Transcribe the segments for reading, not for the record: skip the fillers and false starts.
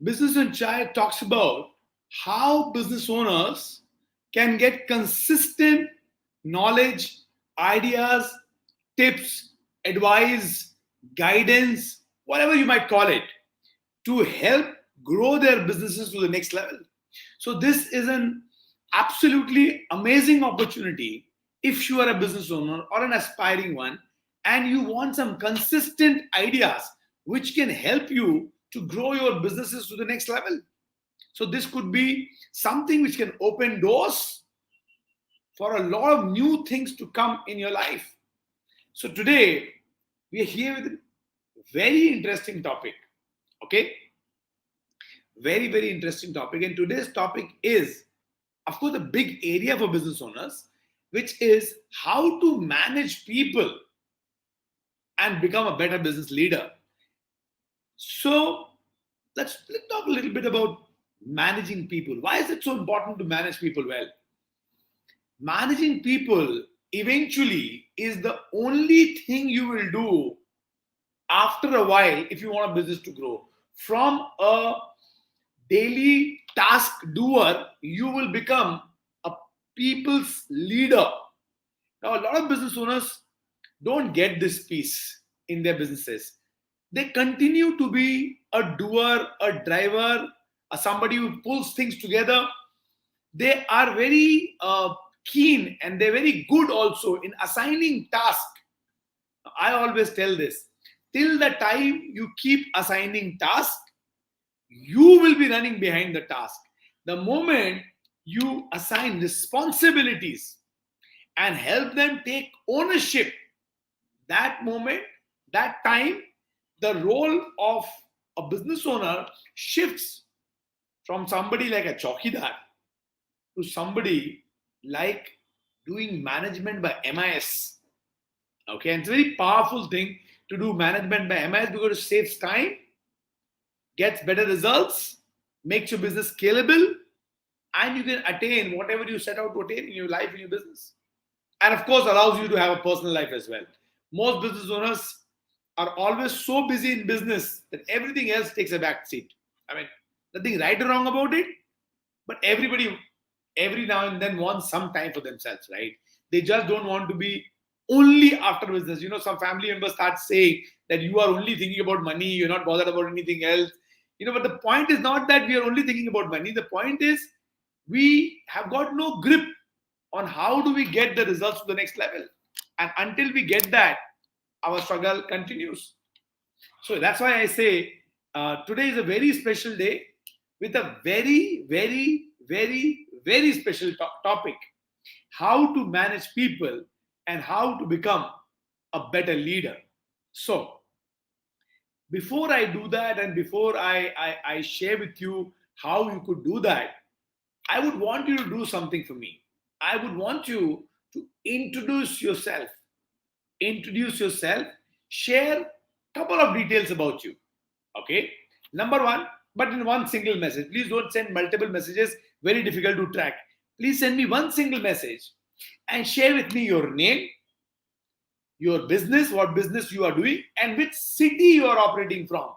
Business and Chai talks about how business owners can get consistent knowledge, ideas, tips, advice, guidance, whatever you might call it, to help grow their businesses to the next level. So, this is an absolutely amazing opportunity if you are a business owner or an aspiring one and you want some consistent ideas which can help you to grow your businesses to the next level. So, this could be something which can open doors for a lot of new things to come in your life. So, today we are here with a very interesting topic. Okay, very interesting topic, and today's topic is, of course, a big area for business owners, which is how to manage people and become a better business leader. So let's talk a little bit about managing people. Why is it so important to manage people well? Managing people eventually is the only thing you will do after a while if you want a business to grow. From a daily task doer, you will become a people's leader. Now, a lot of business owners don't get this piece in their businesses. They continue to be a doer, a driver, a somebody who pulls things together. They are very keen and they're very good also in assigning tasks. I always tell this, till the time you keep assigning tasks, you will be running behind the task. The moment you assign responsibilities and help them take ownership, that moment, that time, the role of a business owner shifts from somebody like a chowkidar to somebody like doing management by MIS. Okay, and it's a very powerful thing to do management by MIS because it saves time, gets better results, makes your business scalable, and you can attain whatever you set out to attain in your life, in your business. And of course, allows you to have a personal life as well. Most business owners are always so busy in business that everything else takes a back seat. I mean, nothing right or wrong about it, but everybody, every now and then, wants some time for themselves, right? They just don't want to be only after business. You know, some family members start saying that you are only thinking about money, you're not bothered about anything else. You know, but the point is not that we are only thinking about money. The point is we have got no grip on how do we get the results to the next level. And until we get that, our struggle continues. So that's why I say today is a very special day with a very special topic: how to manage people and how to become a better leader. So before I do that and before I share with you how you could do that, I would want you to do something for me. I would want you to introduce yourself. Introduce yourself, share a couple of details about you. Okay. Number one, but in one single message. Please don't send multiple messages, very difficult to track. Please send me one single message and share with me your name, your business, what business you are doing, and which city you are operating from.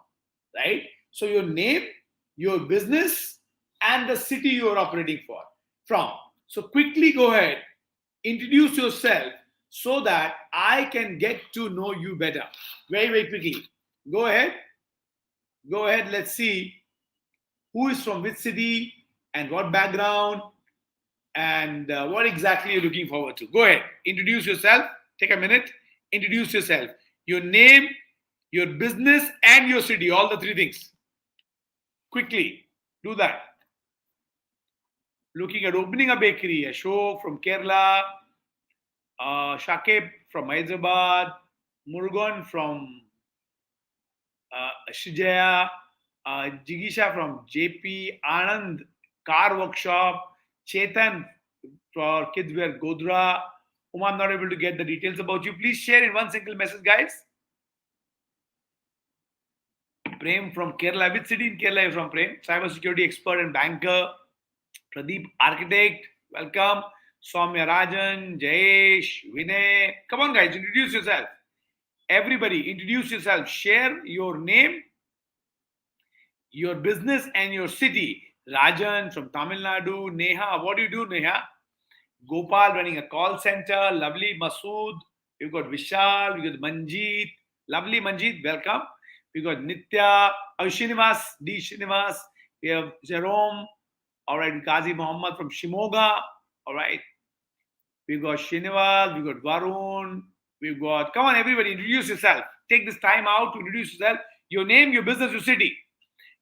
Right? So your name, your business, and the city you are operating from. So quickly go ahead, introduce yourself so that I can get to know you better. Very quickly. Go ahead. Go ahead. Let's see who is from which city and what background and what exactly you're looking forward to. Go ahead. Introduce yourself. Take a minute. Introduce yourself. Your name, your business, and your city. All the three things. Quickly. Do that. Looking at opening a bakery. Ashok from Kerala. Shakib from Hyderabad. Murugan from Shijaya, Jigisha from JP, Anand Car Workshop, Chetan for Kids Wear Godra. I'm not able to get the details about you. Please share in one single message, guys. Prem from Kerala. Which city in Kerala is from Prem? Cybersecurity expert and banker. Pradeep, architect. Welcome. Soumya Rajan, Jayesh, Vinay. Come on, guys, introduce yourself. Everybody, introduce yourself. Share your name, your business and your city. Rajan from Tamil Nadu. Neha, what do you do, Neha? Gopal running a call center. Lovely Masood. We've got Vishal. We've got Manjeet. Lovely Manjeet, welcome. We've got Nitya. Srinivas. D. Srinivas. We have Jerome. All right. Qazi Muhammad from Shimoga. All right. We've got Srinivas. We've got Varun. We've got, come on, everybody, introduce yourself. Take this time out to introduce yourself. Your name, your business, your city.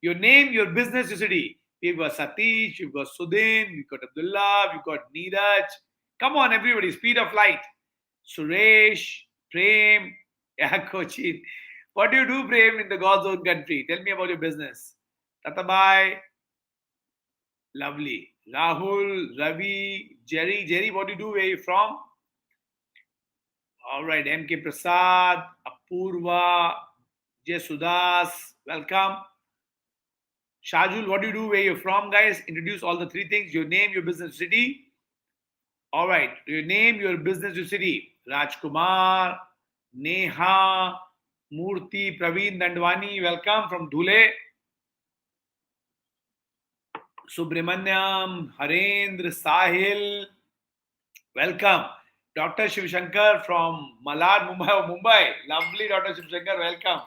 Your name, your business, your city. We've got Satish, we've got Sudin, we've got Abdullah, we've got Neeraj. Come on, everybody, speed of light. Suresh, Prem, yeah, Cochin. What do you do, Prem, in the God's own country? Tell me about your business. Tatabai, lovely. Rahul, Ravi, Jerry. Jerry, what do you do? Where are you from? All right, MK Prasad, Apurva, Jesudas, welcome. Shajul, what do you do? Where you're from, guys? Introduce all the three things. Your name, your business, city. All right, your name, your business, your city. Rajkumar, Neha, Murthy, Praveen Dandwani, welcome from Dhule. Subramanyam, Harendra, Sahil, welcome. Dr. Shivshankar from Malad, Mumbai. Lovely, Dr. Shivshankar, welcome.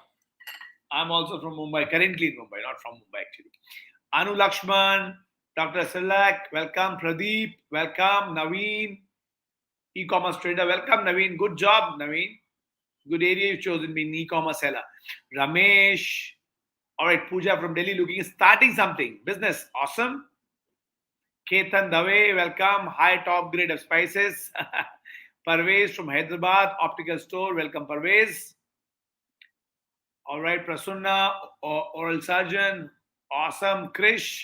I'm also from Mumbai, currently in Mumbai, not from Mumbai actually. Anu Lakshman, Dr. Silak, welcome. Pradeep, welcome. Naveen, e-commerce trader, welcome. Naveen, good job, Naveen. Good area you've chosen, being e-commerce seller. Ramesh, all right. Pooja from Delhi, starting something, business, awesome. Ketan Dave, welcome. High top grade of spices. Parvez from Hyderabad, optical store, welcome Parvez. All right, Prasunna, oral surgeon, awesome. Krish,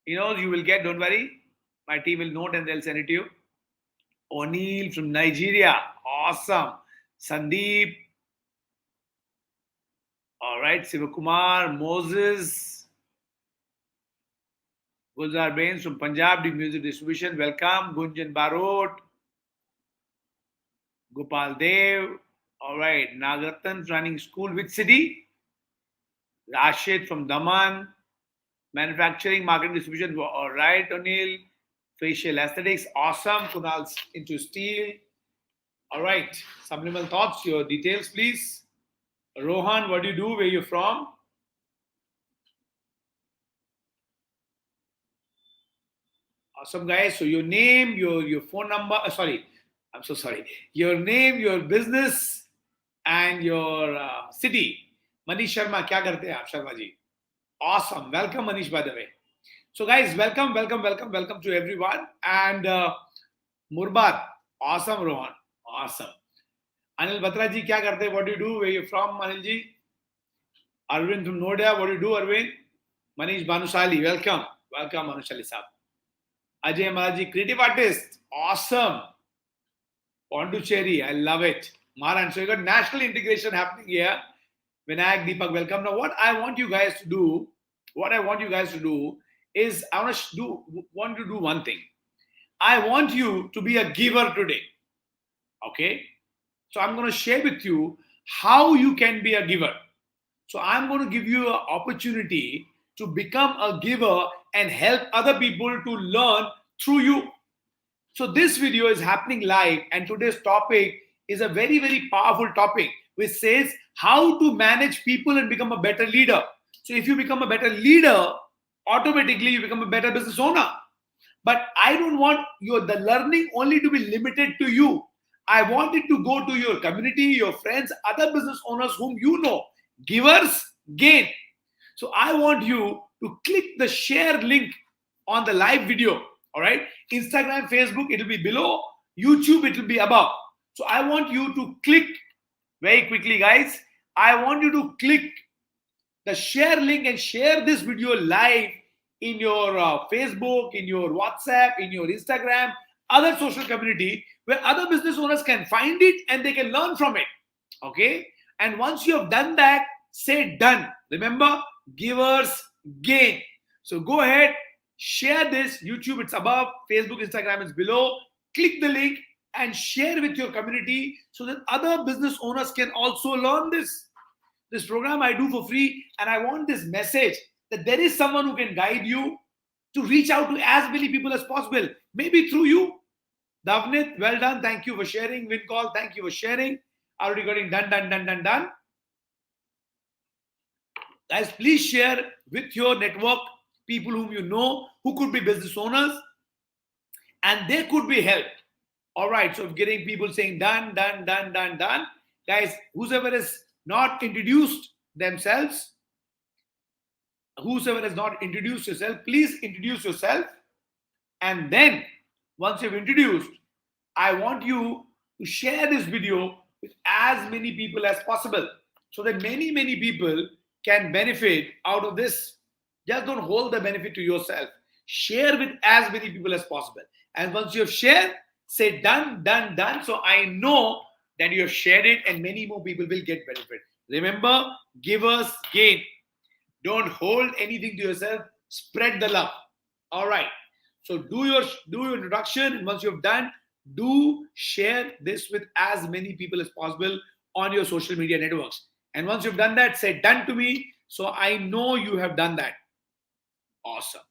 you will get, don't worry. My team will note and they'll send it to you. O'Neill from Nigeria, awesome. Sandeep, all right. Sivakumar, Moses, Gulzar Bains from Punjab, the music distribution, welcome. Gunjan Barot, Gopal Dev, all right. Nagaratan running school, which city? Rashid from Daman, manufacturing, marketing, distribution, all right. O'Neill, facial aesthetics, awesome. Kunal's into steel, all right. Subliminal thoughts, your details, please. Rohan, what do you do? Where you from? Awesome, guys. So your name, your phone number. Sorry, I'm so sorry. Your name, your business, and your city. Manish Sharma, क्या करते हैं आप Sharma ji? Awesome. Welcome, Manish, by the way. So, guys, welcome to everyone. And Murbad, awesome, Rohan, awesome. Anil Batra ji, क्या करते हैं? What do you do? Where you from, Anil ji? Arvind from Noida, what do you do, Arvind? Manish Banusali, welcome, Banusali sahab. Ajay Malaji, creative artist, awesome. Pondicherry, I love it. Maran, so you got national integration happening here. Vinayak, Deepak, welcome. Now, what I want you guys to do is I want to do one thing. I want you to be a giver today. Okay? So I'm going to share with you how you can be a giver. So I'm going to give you an opportunity to become a giver and help other people to learn through you. So this video is happening live, and today's topic is a very, very powerful topic which says how to manage people and become a better leader. So if you become a better leader, automatically you become a better business owner. But I don't want the learning only to be limited to you. I want it to go to your community, your friends, other business owners whom you know. Givers gain. So I want you to click the share link on the live video. All right. Instagram, Facebook, it will be below. YouTube, it will be above. So I want you to click very quickly, guys. I want you to click the share link and share this video live in your Facebook, in your WhatsApp, in your Instagram, other social community where other business owners can find it and they can learn from it. Okay. And once you have done that, say done. Remember, givers gain. So go ahead, share this. YouTube, it's above. Facebook, Instagram, it's below. Click the link and share with your community so that other business owners can also learn this. This program I do for free, and I want this message that there is someone who can guide you to reach out to as many people as possible, maybe through you. Davnit, well done. Thank you for sharing. Wincall, thank you for sharing. Already getting done. Guys, please share with your network, people whom you know, who could be business owners, and they could be helped. All right, so getting people saying done. Guys, whoever has not introduced themselves, whoever has not introduced yourself, please introduce yourself. And then, once you've introduced, I want you to share this video with as many people as possible so that many people can benefit out of this. Just don't hold the benefit to yourself. Share with as many people as possible. And once you have shared, say done. So I know that you have shared it and many more people will get benefit. Remember, givers gain. Don't hold anything to yourself. Spread the love. All right. So do your introduction. And once you have done, do share this with as many people as possible on your social media networks. And once you've done that, say done to me. So I know you have done that. Awesome.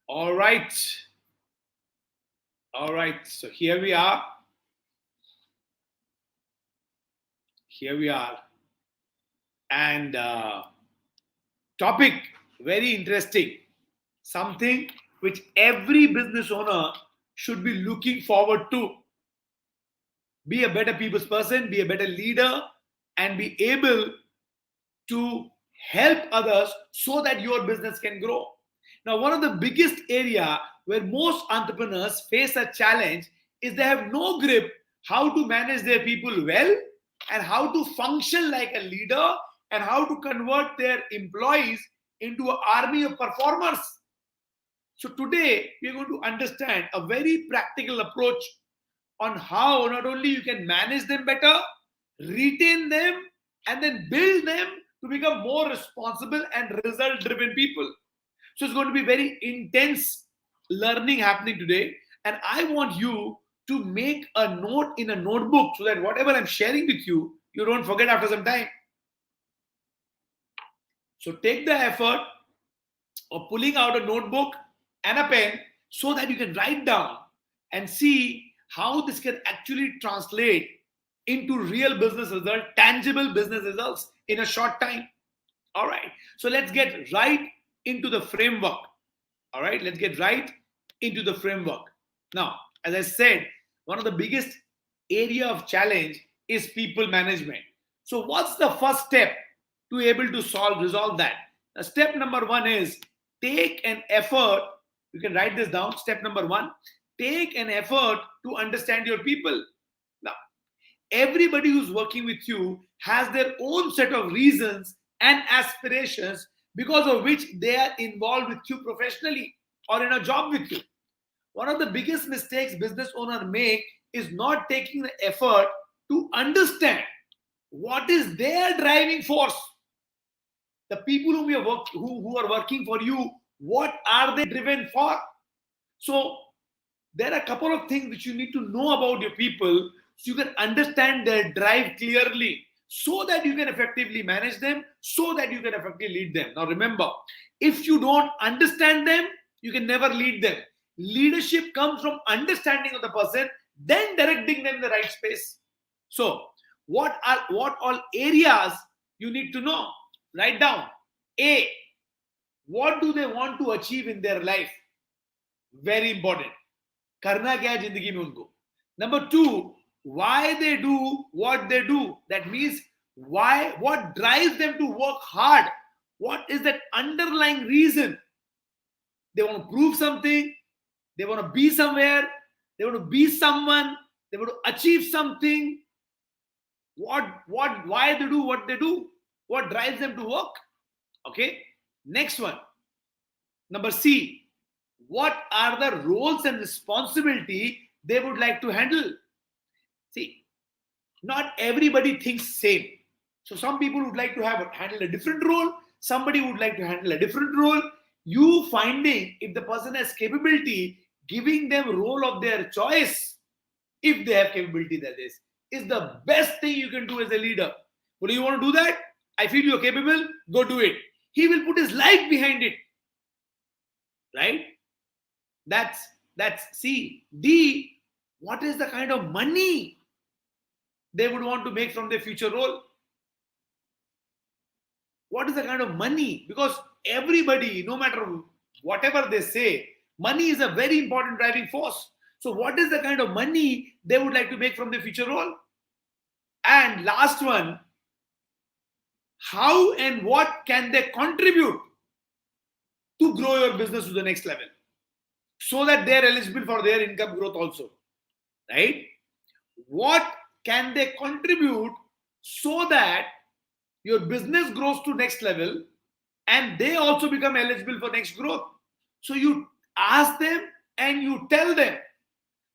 All right. So here we are. And topic very interesting. Something which every business owner should be looking forward to. Be a better people's person, be a better leader, and be able to help others so that your business can grow. Now, one of the biggest area where most entrepreneurs face a challenge is they have no grip how to manage their people well and how to function like a leader and how to convert their employees into an army of performers. So today, we are going to understand a very practical approach on how not only you can manage them better, retain them, and then build them to become more responsible and result-driven people. So it's going to be very intense learning happening today. And I want you to make a note in a notebook so that whatever I'm sharing with you, you don't forget after some time. So take the effort of pulling out a notebook and a pen so that you can write down and see how this can actually translate into real business results, tangible business results in a short time. All right. So let's get right into the framework. All right. Let's get right into the framework. Now, as I said, one of the biggest area of challenge is people management. So what's the first step to be able to resolve that? Now, step number one is take an effort. You can write this down. Step number one, take an effort to understand your people. Now, everybody who's working with you has their own set of reasons and aspirations because of which they are involved with you professionally or in a job with you. One of the biggest mistakes business owners make is not taking the effort to understand what is their driving force. The people who are working for you, what are they driven for? So there are a couple of things which you need to know about your people so you can understand their drive clearly so that you can effectively manage them, so that you can effectively lead them. Now remember, if you don't understand them, you can never lead them. Leadership comes from understanding of the person, then directing them in the right space. So what all areas you need to know? Write down. A, what do they want to achieve in their life? Very important. Karna kya hai zindagi mein unko? Number two, why they do what they do. That means what drives them to work hard? What is that underlying reason? They want to prove something. They want to be somewhere. They want to be someone. They want to achieve something. Why they do what they do? What drives them to work? Okay. Next one. Number C. What are the roles and responsibility they would like to handle? See, not everybody thinks same. So some people would like to handle a different role. Somebody would like to handle a different role. You finding if the person has capability, giving them role of their choice if they have capability that is the best thing you can do as a leader. But do you want to do that? I feel you're capable, go do it. He will put his life behind it. Right? That's C. D, what is the kind of money they would want to make from their future role? What is the kind of money? Because everybody, no matter whatever they say, money is a very important driving force. So what is the kind of money they would like to make from their future role? And last one, how and what can they contribute to grow your business to the next level so that they're eligible for their income growth also, right? What can they contribute so that your business grows to next level and they also become eligible for next growth? So you ask them and you tell them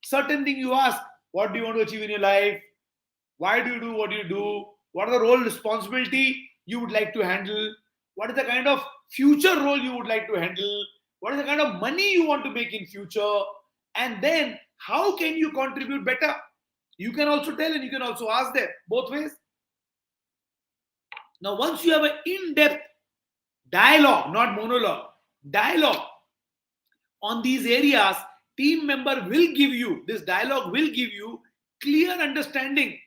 certain thing. You ask, what do you want to achieve in your life? Why do you do what you do? What are the role responsibility you would like to handle? What is the kind of future role you would like to handle? What is the kind of money you want to make in future? And then how can you contribute better? You can also tell and you can also ask them both ways. Now, once you have an in-depth dialogue, not monologue, dialogue on these areas, team member will give you, this dialogue will give you clear understanding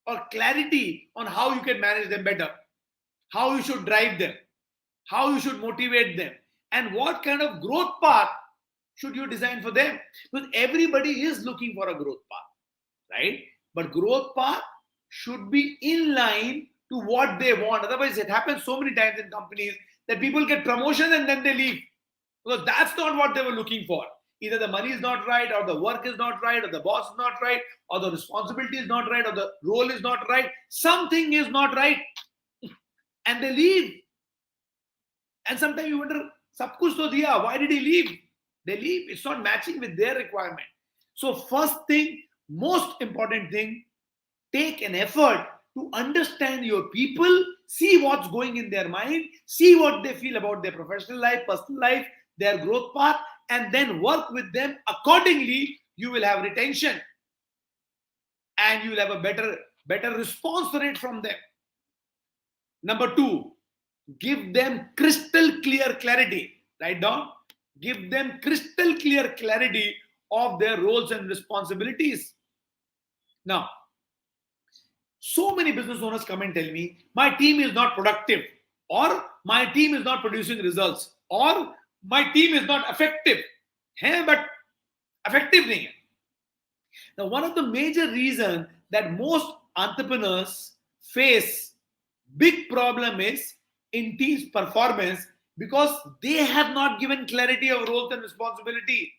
or clarity on how you can manage them better, how you should drive them, how you should motivate them, and what kind of growth path should you design for them. Because everybody is looking for a growth path, right? But growth path should be in line to what they want. Otherwise, it happens so many times in companies that people get promotion and then they leave. Because that's not what they were looking for. Either the money is not right, or the work is not right, or the boss is not right, or the responsibility is not right, or the role is not right. Something is not right. And they leave. And sometimes you wonder, Sab kuch to diya, why did he leave? They leave. It's not matching with their requirement. So first thing, most important thing, take an effort to understand your people, see what's going in their mind, see what they feel about their professional life, personal life, their growth path, and then work with them accordingly. You will have retention and you will have a better response rate from them. Number two, give them crystal clear clarity. Write down. Give them crystal clear clarity of their roles and responsibilities. Now, so many business owners come and tell me, my team is not productive, or my team is not producing results, or my team is not effective. Hey, but effective nahi hai. Now, one of the major reasons that most entrepreneurs face big problem is in team's performance, because they have not given clarity of roles and responsibility.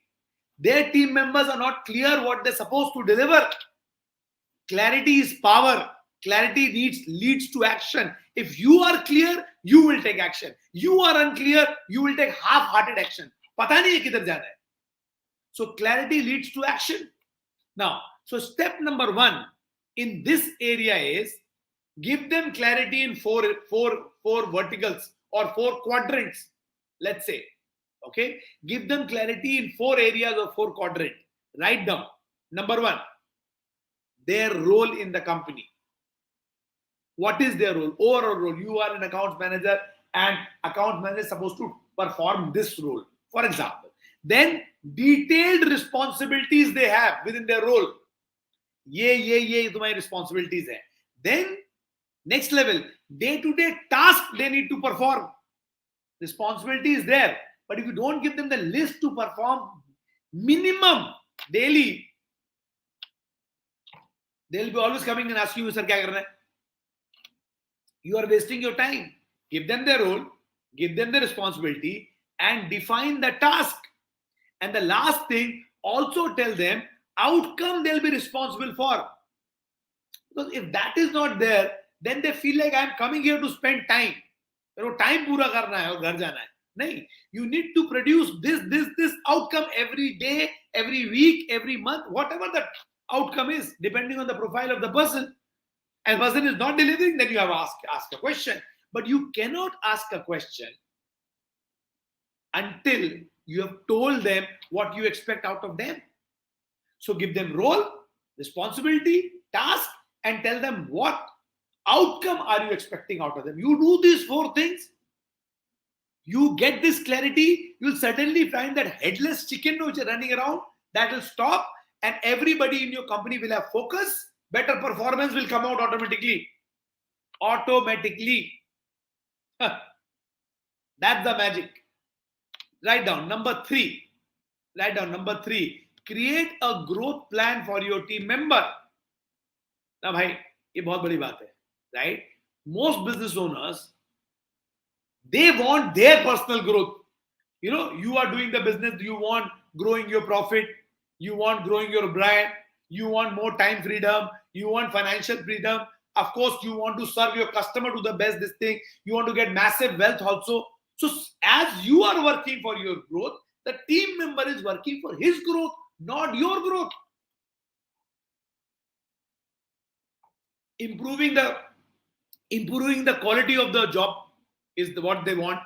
Their team members are not clear what they're supposed to deliver. Clarity is power. Clarity leads to action. If you are clear, you will take action. You are unclear, you will take half-hearted action. Pata nahi hai kidhar jana hai. So clarity leads to action. Now, so step number one in this area is give them clarity in four verticals or 4 quadrants, let's say. Okay, give them clarity in 4 areas or 4 quadrants. Write down. Number one, their role in the company. What is their role? Overall role. You are an account manager and account manager is supposed to perform this role, for example. Then detailed responsibilities they have within their role. Ye tumhari responsibilities hai. Then next level, day-to-day task they need to perform. Responsibility is there. But if you don't give them the list to perform minimum daily, they'll be always coming and asking you, sir, kya karna hai? You are wasting your time. Give them their role, give them the responsibility, and define the task. And the last thing, also tell them outcome they'll be responsible for. Because if that is not there, then they feel like I'm coming here to spend time. Time pura karna hai aur ghar jana hai. No, you need to produce this outcome every day, every week, every month, whatever the outcome is, depending on the profile of the person. And the person is not delivering, then you have to ask a question. But you cannot ask a question until you have told them what you expect out of them. So give them role, responsibility, task, and tell them what outcome are you expecting out of them. You do these 4 things, you get this clarity, you'll certainly find that headless chicken which is running around, that will stop, and everybody in your company will have focus, better performance will come out automatically. Automatically. That's the magic. Write down number 3. Write down number 3. Create a growth plan for your team member. Now, bhai, ये बहुत बड़ी बात है, right? Most business owners, they want their personal growth. You know, you are doing the business, you want growing your profit, you want growing your brand, you want more time freedom, you want financial freedom. Of course, you want to serve your customer to the best this thing. You want to get massive wealth also. So as you are working for your growth, the team member is working for his growth, not your growth. Improving the quality of the job is what they want,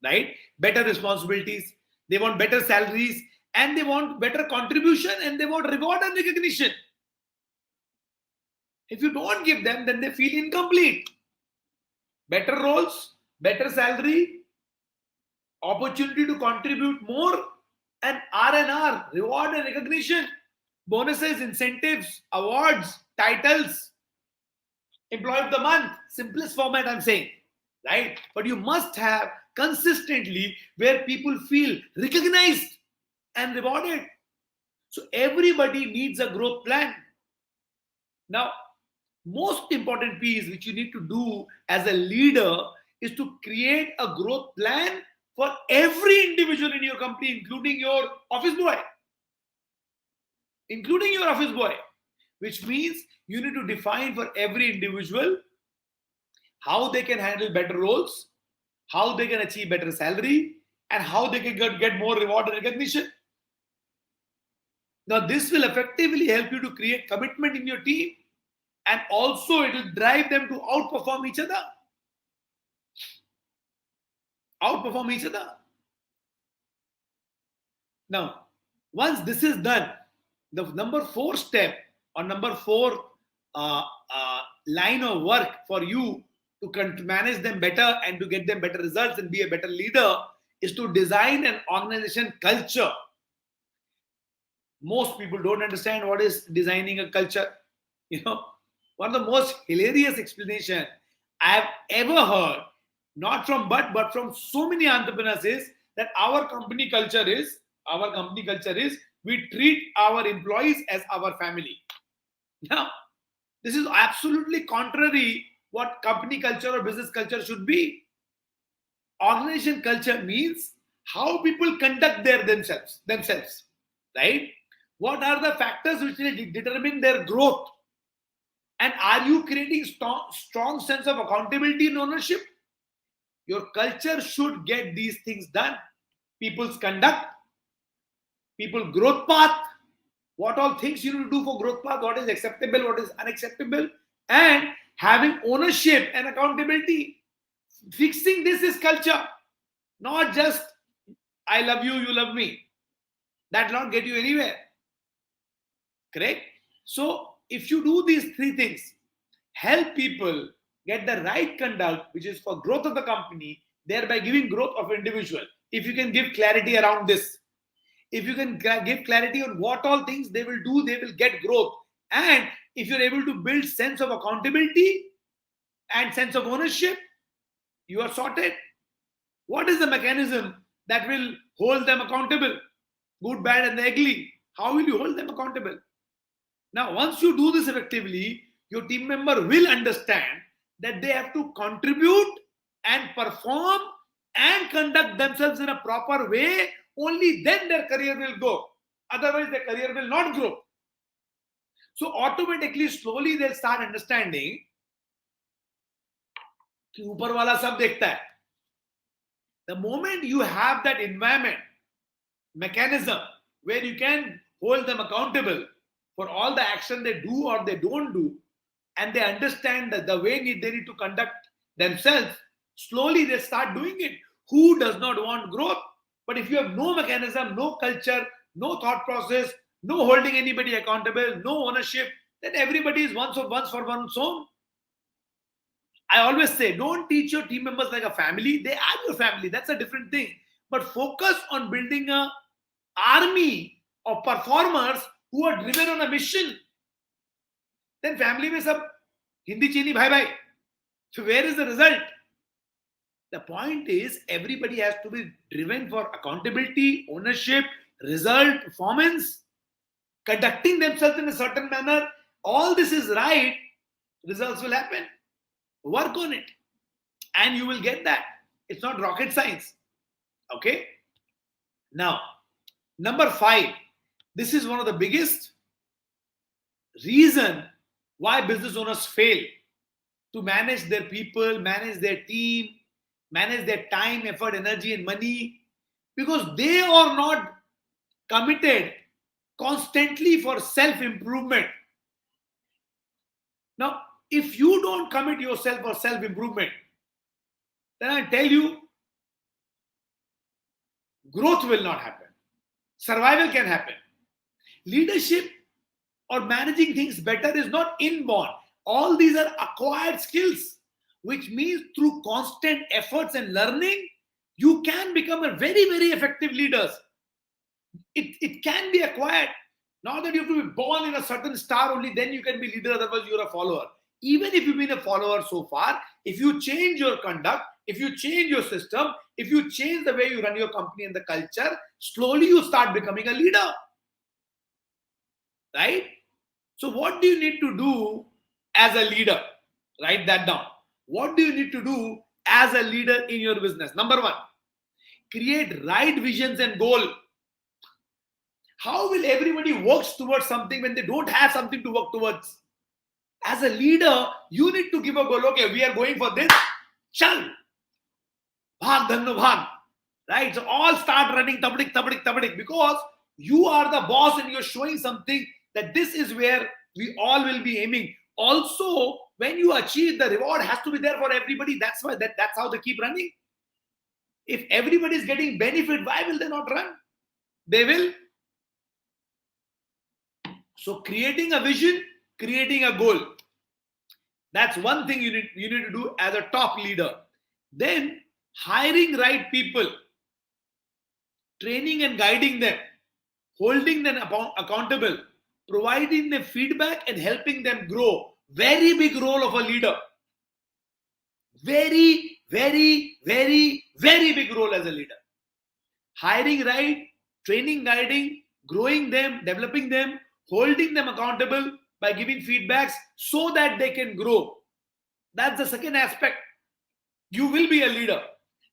right? Better responsibilities, they want better salaries, and they want better contribution, and they want reward and recognition. If you don't give them, then they feel incomplete. Better roles, better salary, opportunity to contribute more, and R&R, reward and recognition, bonuses, incentives, awards, titles, employee of the month, simplest format I'm saying, right? But you must have consistently where people feel recognized and rewarded. So everybody needs a growth plan. Now, most important piece which you need to do as a leader is to create a growth plan for every individual in your company, including your office boy. Which means you need to define for every individual how they can handle better roles, how they can achieve better salary, and how they can get more reward and recognition. Now, this will effectively help you to create commitment in your team, and also it will drive them to outperform each other. Now, once this is done, the number 4 step or number 4 line of work for you to manage them better and to get them better results and be a better leader is to design an organization culture. Most people don't understand what is designing a culture. You know, one of the most hilarious explanation I have ever heard, not from but from so many entrepreneurs, is that our company culture is we treat our employees as our family. Now, this is absolutely contrary what company culture or business culture should be. Organization culture means how people conduct themselves, right? What are the factors which will determine their growth? And are you creating strong sense of accountability and ownership? Your culture should get these things done. People's conduct, people growth path, what all things you need to do for growth path, what is acceptable, what is unacceptable, and having ownership and accountability. Fixing this is culture, not just I love you, you love me. That will not get you anywhere. Correct? So if you do these 3 things, help people get the right conduct, which is for growth of the company, thereby giving growth of individual. If you can give clarity around this, if you can give clarity on what all things they will do, they will get growth. And if you're able to build sense of accountability and sense of ownership, you are sorted. What is the mechanism that will hold them accountable? Good, bad, and the ugly. How will you hold them accountable? Now, once you do this effectively, your team member will understand that they have to contribute and perform and conduct themselves in a proper way. Only then their career will go. Otherwise, their career will not grow. So automatically, slowly, they'll start understanding कि ऊपर वाला सब देखता है. The moment you have that environment, mechanism, where you can hold them accountable for all the action they do or they don't do, and they understand that the way they need to conduct themselves, slowly they start doing it. Who does not want growth? But if you have no mechanism, no culture, no thought process, no holding anybody accountable, no ownership, then everybody is once for one's own. I always say, don't teach your team members like a family. They are your family. That's a different thing. But focus on building a army of performers who are driven on a mission. Then family mein sab Hindi chini bhai bhai. So where is the result? The point is everybody has to be driven for accountability, ownership, result, performance, conducting themselves in a certain manner. All this is right. Results will happen. Work on it. And you will get that. It's not rocket science. Okay? Now, number 5. This is one of the biggest reason why business owners fail to manage their people, manage their team, manage their time, effort, energy, and money, because they are not committed constantly for self-improvement. Now, if you don't commit yourself for self-improvement, then I tell you, growth will not happen. Survival can happen. Leadership or managing things better is not inborn. All these are acquired skills, which means through constant efforts and learning, you can become a very, very effective leader. It can be acquired. Not that you have to be born in a certain star only, then you can be leader, otherwise you're a follower. Even if you've been a follower so far, if you change your conduct, if you change your system, if you change the way you run your company and the culture, slowly you start becoming a leader. Right? So what do you need to do as a leader? Write that down. What do you need to do as a leader in your business? Number 1, create right visions and goal. How will everybody work towards something when they don't have something to work towards? As a leader, you need to give a goal. Okay, we are going for this. Chal. Bhag dhanno bhag. Right? So all start running tabadik, tabadik, tabadik, because you are the boss and you're showing something that this is where we all will be aiming. Also, when you achieve, the reward has to be there for everybody. That's why that's how they keep running. If everybody is getting benefit, why will they not run? They will. So creating a vision, creating a goal. That's one thing you need to do as a top leader. Then hiring right people, training and guiding them, holding them accountable, providing them feedback and helping them grow. Very big role of a leader. Very, very, very, very big role as a leader. Hiring right, training, guiding, growing them, developing them, holding them accountable by giving feedbacks so that they can grow. That's the second aspect. You will be a leader.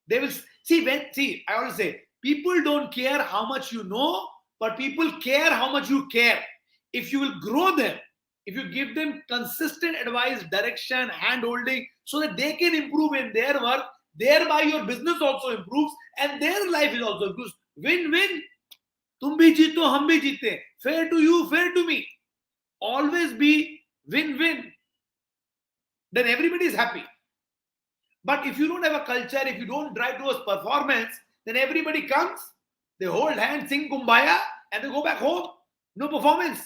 They will see, I always say, people don't care how much you know, but people care how much you care. If you will grow them, if you give them consistent advice, direction, hand holding, so that they can improve in their work, thereby your business also improves and their life is also improves. Win-win. Tum bhi jeeto, hum bhi jeete. Fair to you, fair to me. Always be win-win. Then everybody is happy. But if you don't have a culture, if you don't drive towards performance, then everybody comes, they hold hands, sing Kumbaya, and they go back home. No performance.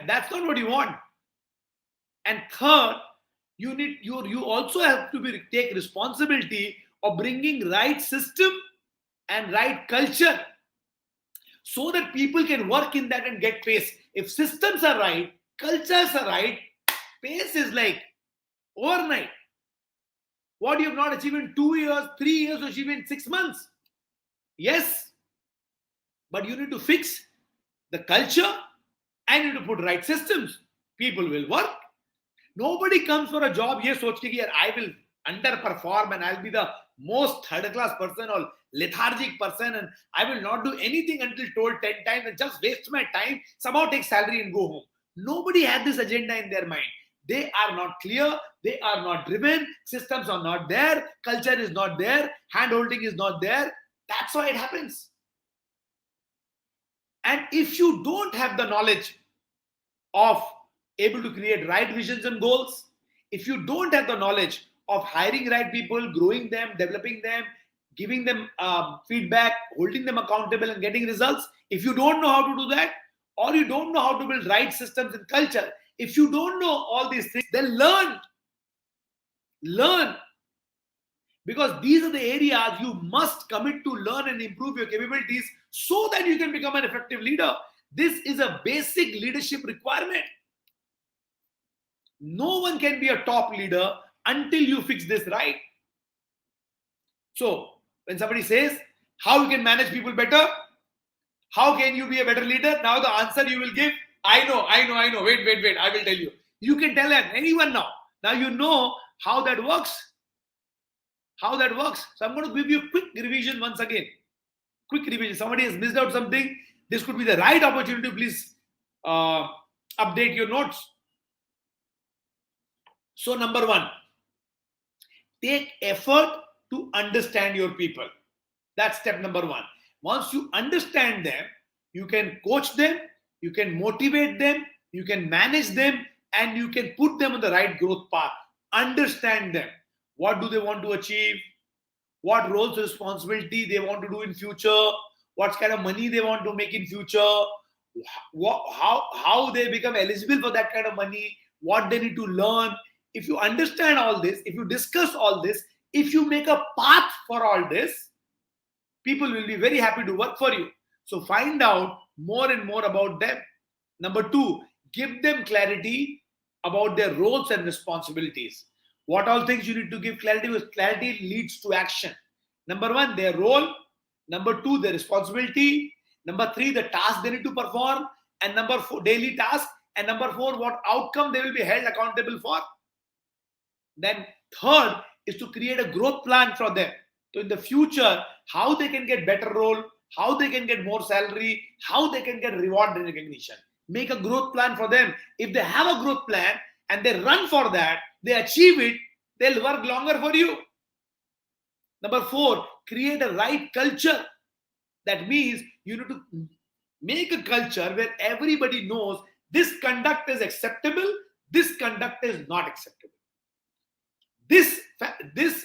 That's not what you want. And third, you also have to take responsibility of bringing right system and right culture so that people can work in that and get pace. If systems are right, cultures are right, pace is like overnight. What you have not achieved in 2 years, 3 years, or achieve in 6 months. Yes, but you need to fix the culture and you need to put right systems. People will work. Nobody comes for a job here soch ke yaar I will underperform and I'll be the most third class person or lethargic person and I will not do anything until told 10 times and just waste my time, somehow take salary and go home. Nobody had this agenda in their mind. They are not clear, they are not driven, systems are not there, culture is not there, hand holding is not there. That's why it happens. And if you don't have the knowledge of able to create right visions and goals, if you don't have the knowledge of hiring right people, growing them, developing them, giving them feedback, holding them accountable, and getting results. If you don't know how to do that, or you don't know how to build right systems and culture, if you don't know all these things, then learn. Learn. Because these are the areas you must commit to learn and improve your capabilities so that you can become an effective leader. This is a basic leadership requirement. No one can be a top leader until you fix this right. So, when somebody says, how you can manage people better? How can you be a better leader? Now the answer you will give, I know. Wait. I will tell you. You can tell anyone now. Now you know how that works. How that works. So I'm going to give you a quick revision once again. Quick revision. Somebody has missed out something. This could be the right opportunity. Please update your notes. So number one, take effort to understand your people. That's step number one. Once you understand them, you can coach them, you can motivate them, you can manage them, and you can put them on the right growth path. Understand them. What do they want to achieve? What roles and responsibility they want to do in future? What kind of money they want to make in future? How they become eligible for that kind of money? What they need to learn? If you understand all this, if you discuss all this, if you make a path for all this, people will be very happy to work for you. So find out more and more about them. Number two, give them clarity about their roles and responsibilities. What all things you need to give clarity? Because clarity leads to action. Number one, their role. Number two, their responsibility. Number three, the task they need to perform. And number four, daily task. And number four, what outcome they will be held accountable for. Then third is to create a growth plan for them. So in the future, how they can get better role, how they can get more salary, how they can get reward and recognition. Make a growth plan for them. If they have a growth plan and they run for that, they achieve it, they'll work longer for you. Number four, create a right culture. That means you need to make a culture where everybody knows this conduct is acceptable, this conduct is not acceptable. This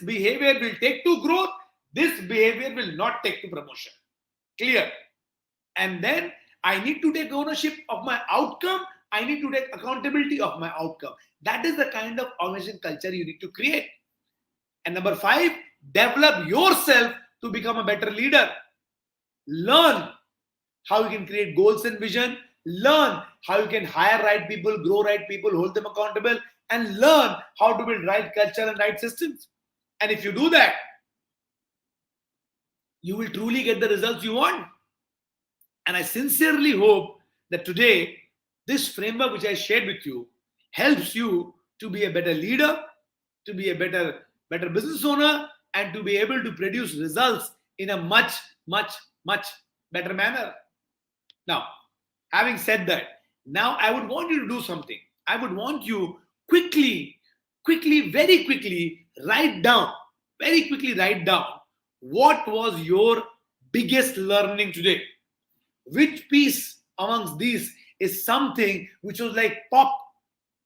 behavior will take to growth, this behavior will not take to promotion. Clear? And then I need to take ownership of my outcome. I need to take accountability of my outcome. That is the kind of organization culture you need to create. And number five, develop yourself to become a better leader. Learn how you can create goals and vision. Learn how you can hire right people, grow right people, hold them accountable, and learn how to build right culture and right systems. And if you do that, you will truly get the results you want. And I sincerely hope that today, this framework which I shared with you helps you to be a better leader, to be a better business owner, and to be able to produce results in a much better manner. Now, having said that, now I would want you to do something. I would want you very quickly write down what was your biggest learning today. Which piece amongst these is something which was like pop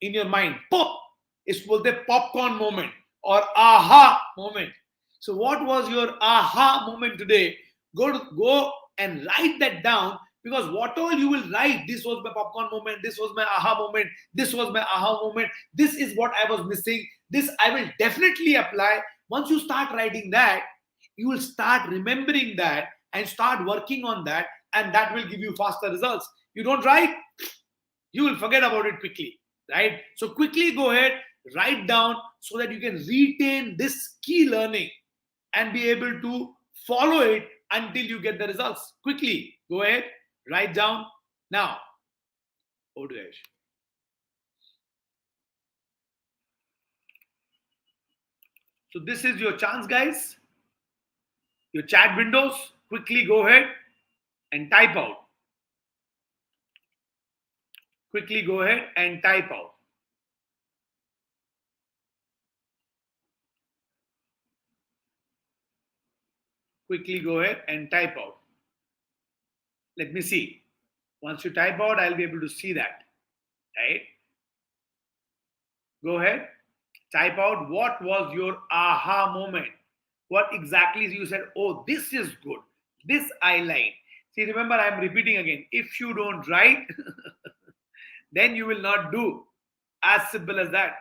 in your mind? Pop! It's called the popcorn moment or aha moment. So what was your aha moment today? Go and write that down, because what all you will write, this was my popcorn moment, this was my aha moment, this was my aha moment, this is what I was missing, this I will definitely apply. Once you start writing that, you will start remembering that and start working on that, and that will give you faster results. You don't write, you will forget about it quickly, right? So quickly go ahead, write down so that you can retain this key learning and be able to follow it until you get the results. Quickly go ahead, write down now. Over to Ash. So this is your chance, guys. Your chat windows. Quickly go ahead and type out. Quickly go ahead and type out. Quickly go ahead and type out. Let me see. Once you type out, I'll be able to see that. Right? Go ahead. Type out what was your aha moment. What exactly you said? Oh, this is good. This I like. See, remember, I'm repeating again. If you don't write, then you will not do. As simple as that.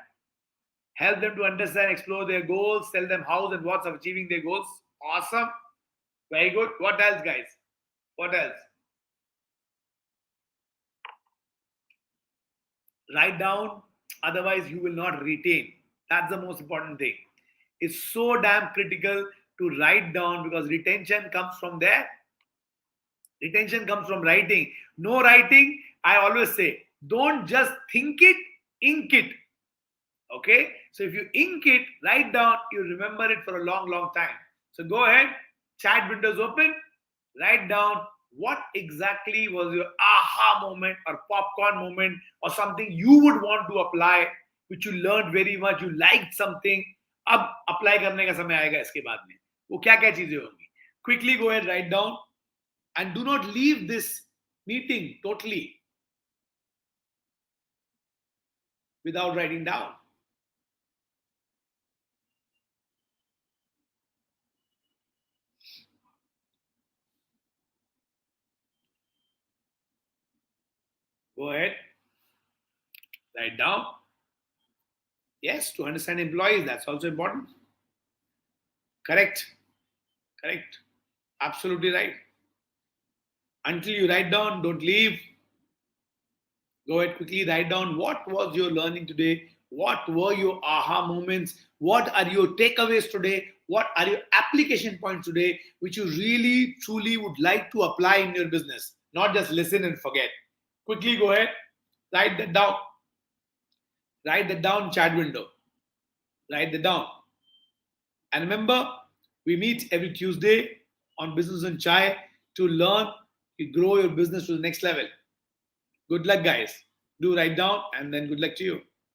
Help them to understand, explore their goals, tell them how and what's of achieving their goals. Awesome. Very good. What else, guys? What else? Write down, otherwise, you will not retain. That's the most important thing. It's so damn critical to write down because retention comes from there. Retention comes from writing. No writing, I always say, don't just think it, ink it. Okay? So if you ink it, write down, you remember it for a long, long time. So go ahead, chat windows open, write down what exactly was your aha moment or popcorn moment or something you would want to apply, which you learned very much, you liked something. अब apply करने का समय आएगा इसके बाद में वो क्या क्या चीजें होंगी. Quickly go ahead, write down, and do not leave this meeting totally without writing down. Go ahead, write down. Yes, to understand employees, that's also important. Correct. Correct. Absolutely right. Until you write down, don't leave. Go ahead, quickly write down what was your learning today, what were your aha moments, what are your takeaways today, what are your application points today, which you really truly would like to apply in your business, not just listen and forget. Quickly go ahead, write that down. Write that down, chat window. Write that down. And remember, we meet every Tuesday on Business and Chai to learn, to grow your business to the next level. Good luck, guys. Do write down, and then good luck to you.